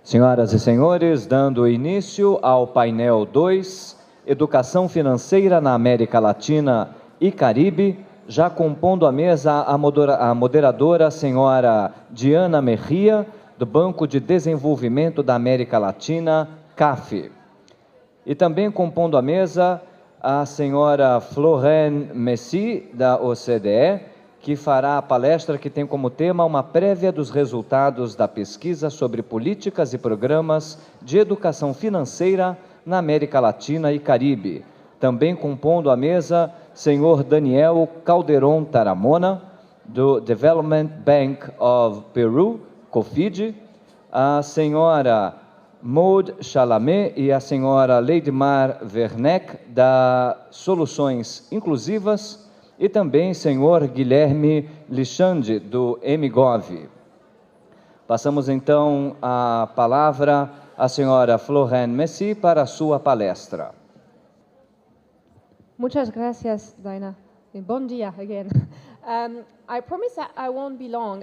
Senhoras e senhores, dando início ao painel 2, Educação Financeira na América Latina e Caribe, já compondo a mesa a moderadora, a senhora Diana Mejia, do Banco de Desenvolvimento da América Latina, CAF. E também compondo a mesa a senhora Flore-Anne, da OCDE, que fará a palestra que tem como tema uma prévia dos resultados da pesquisa sobre políticas e programas de educação financeira na América Latina e Caribe. Também compondo a mesa, senhor Daniel Calderon Taramona, do Development Bank of Peru, COFID, a senhora Maud Chalamet e a senhora Leidmar Werneck, da Soluções Inclusivas, e também senhor Guilherme Lichande, do MGov. Passamos então a palavra à senhora Flore-Anne para a sua palestra. Muchas gracias, Dinah. Bon dia again. I promise that I won't be long.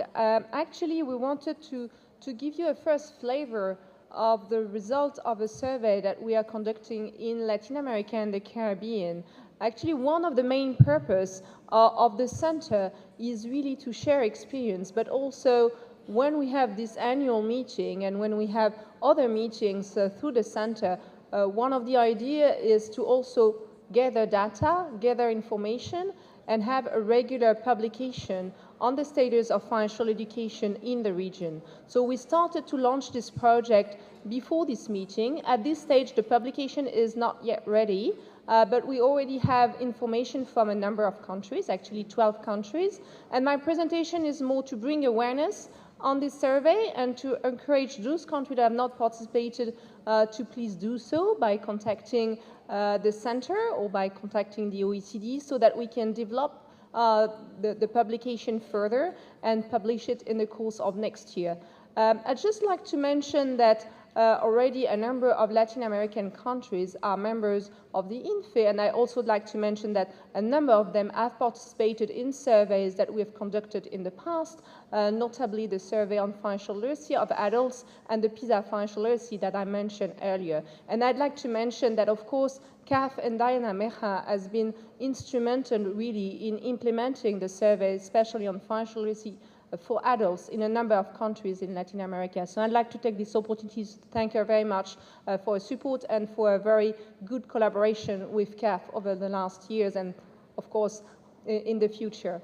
Actually, we wanted to give you a first flavor of the result of a survey that we are conducting in Latin America and the Caribbean. Actually, one of the main purpose of the center is really to share experience, but also when we have this annual meeting and when we have other meetings through the center, one of the idea is to also gather data, gather information, and have a regular publication on the status of financial education in the region. So we started to launch this project before this meeting. At this stage, the publication is not yet ready, but we already have information from a number of countries, actually 12 countries. And my presentation is more to bring awareness on this survey and to encourage those countries that have not participated to please do so by contacting the center or by contacting the OECD so that we can develop the publication further and publish it in the course of next year. I'd just like to mention that already a number of Latin American countries are members of the INFE, and I also would like to mention that a number of them have participated in surveys that we have conducted in the past, notably the survey on financial literacy of adults and the PISA financial literacy that I mentioned earlier. And I'd like to mention that, of course, CAF and Diana Meja has been instrumental really in implementing the survey, especially on financial literacy for adults in a number of countries in Latin America. So I'd like to take this opportunity to thank her very much for her support and for a very good collaboration with CAF over the last years and, of course, in the future.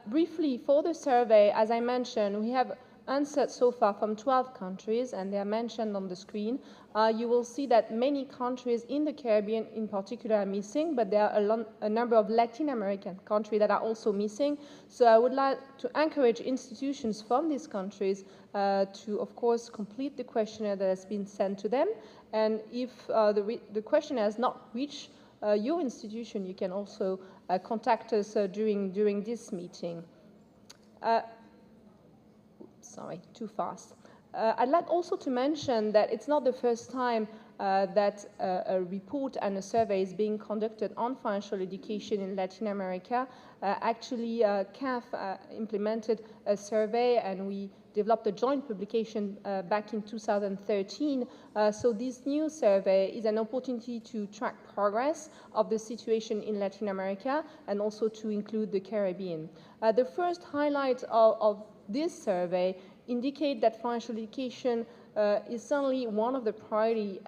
Briefly, for the survey, as I mentioned, we have answered so far from 12 countries, and they are mentioned on the screen. You will see that many countries in the Caribbean in particular are missing, but there are a number of Latin American countries that are also missing. So I would like to encourage institutions from these countries to, of course, complete the questionnaire that has been sent to them. And if the questionnaire has not reached your institution, you can also contact us during this meeting. Sorry, too fast. I'd like also to mention that it's not the first time that a report and a survey is being conducted on financial education in Latin America. Actually, CAF implemented a survey and we developed a joint publication back in 2013. So this new survey is an opportunity to track progress of the situation in Latin America and also to include the Caribbean. The first highlight of this survey indicate that financial education is certainly one of the priority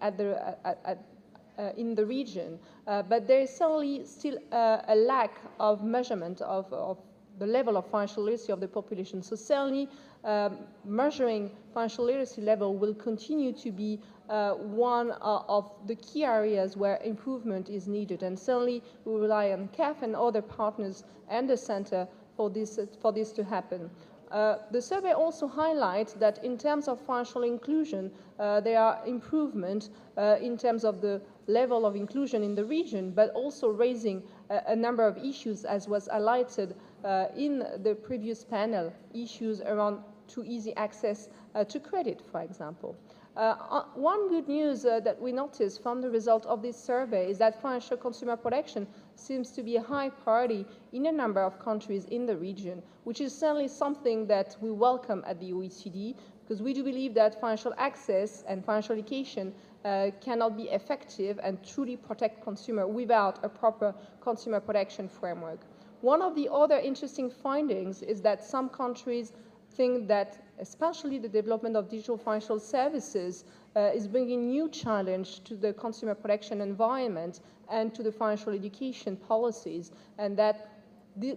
in the region, but there is certainly still a lack of measurement of the level of financial literacy of the population. So certainly measuring financial literacy level will continue to be one of the key areas where improvement is needed, and certainly we rely on CAF and other partners and the center for this to happen. The survey also highlights that in terms of financial inclusion, there are improvements in terms of the level of inclusion in the region, but also raising a number of issues, as was highlighted in the previous panel, issues around too easy access to credit, for example. One good news that we noticed from the result of this survey is that financial consumer protection seems to be a high priority in a number of countries in the region, which is certainly something that we welcome at the OECD because we do believe that financial access and financial education cannot be effective and truly protect consumer without a proper consumer protection framework. One of the other interesting findings is that some countries think that especially the development of digital financial services is bringing new challenge to the consumer protection environment and to the financial education policies, and that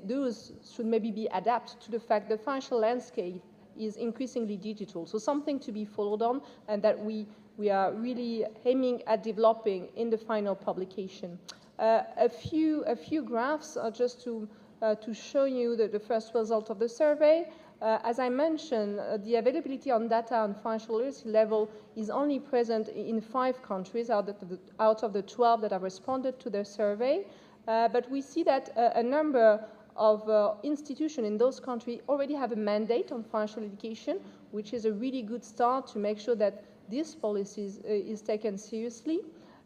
those should maybe be adapted to the fact that the financial landscape is increasingly digital. So something to be followed on, and that we are really aiming at developing in the final publication. A few graphs just to show you the first result of the survey. As I mentioned, the availability on data on financial literacy level is only present in 5 countries out of the 12 that have responded to the survey. But we see that a number of institutions in those countries already have a mandate on financial education, which is a really good start to make sure that this policy is taken seriously.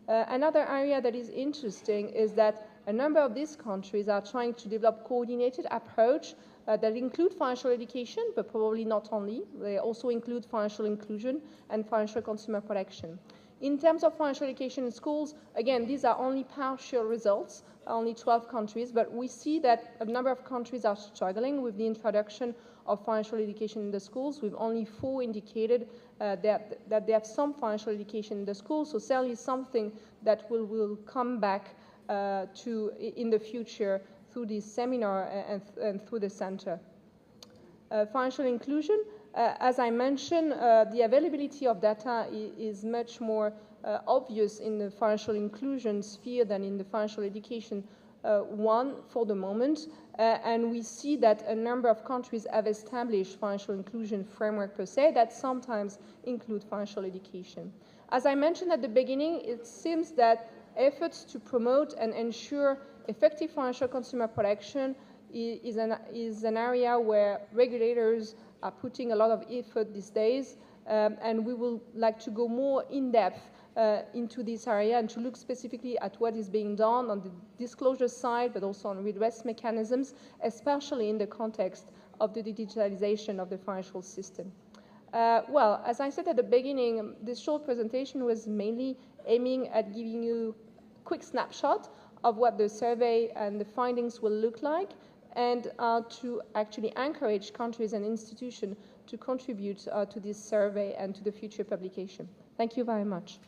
Another area that is interesting is that a number of these countries are trying to develop coordinated approach that include financial education, but probably not only. They also include financial inclusion and financial consumer protection. In terms of financial education in schools, again, these are only partial results, only 12 countries, but we see that a number of countries are struggling with the introduction of financial education in the schools, with only 4 indicated that they have some financial education in the schools, so certainly something that will come back to in the future through this seminar and through the center. Financial inclusion, as I mentioned, the availability of data is much more obvious in the financial inclusion sphere than in the financial education one for the moment, and we see that a number of countries have established financial inclusion framework per se that sometimes include financial education. As I mentioned at the beginning, it seems that efforts to promote and ensure effective financial consumer protection is an area where regulators are putting a lot of effort these days, and we would like to go more in depth into this area and to look specifically at what is being done on the disclosure side, but also on redress mechanisms, especially in the context of the digitalization of the financial system. Well, as I said at the beginning, this short presentation was mainly aiming at giving you a quick snapshot of what the survey and the findings will look like, and to actually encourage countries and institutions to contribute to this survey and to the future publication. Thank you very much.